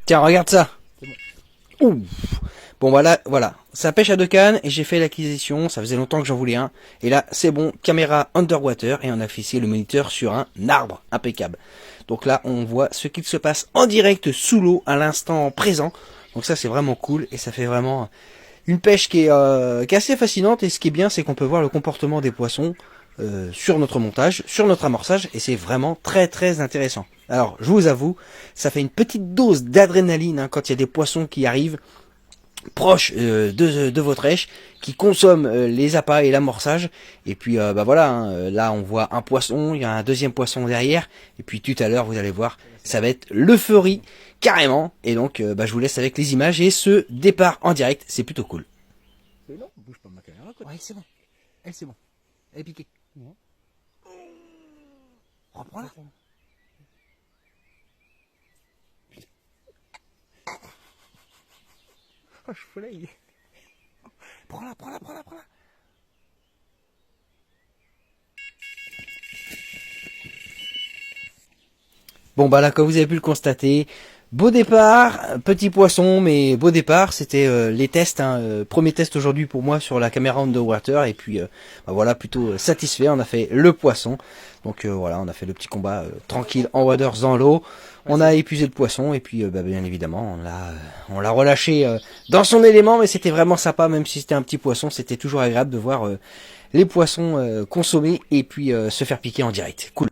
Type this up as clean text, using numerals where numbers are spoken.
Tiens, regarde ça. Ouh. Bon voilà, ça pêche à 2 cannes et j'ai fait l'acquisition, ça faisait longtemps que j'en voulais un. Et là, c'est bon, caméra underwater et on a fixé le moniteur sur un arbre, impeccable. Donc là, on voit ce qu'il se passe en direct sous l'eau à l'instant présent. Donc ça, c'est vraiment cool et ça fait vraiment une pêche qui est assez fascinante. Et ce qui est bien, c'est qu'on peut voir le comportement des poissons sur notre montage, sur notre amorçage et c'est vraiment très très intéressant. Alors, je vous avoue, ça fait une petite dose d'adrénaline quand il y a des poissons qui arrivent proche de votre èche, qui consomme les appâts et l'amorçage. Et puis bah voilà, là on voit un poisson, il y a un deuxième poisson derrière, et puis tout à l'heure vous allez voir, ça va être l'euphorie carrément. Et donc bah, je vous laisse avec les images et ce départ en direct, c'est plutôt cool. Non, bouge pas ma caméra. Ouais, c'est bon, elle c'est bon, elle est piquée. Reprends-la. Oh, je folie. Prends-la. Bon bah là, comme vous avez pu le constater, beau départ, petit poisson, mais beau départ. C'était les tests, premier test aujourd'hui pour moi sur la caméra underwater. Et puis bah voilà, plutôt satisfait. On a fait le poisson. Donc voilà, on a fait le petit combat tranquille en waders dans l'eau. On a épuisé le poisson et puis bah, bien évidemment on l'a relâché dans son élément, mais c'était vraiment sympa, même si c'était un petit poisson, c'était toujours agréable de voir les poissons consommer et puis se faire piquer en direct. Cool.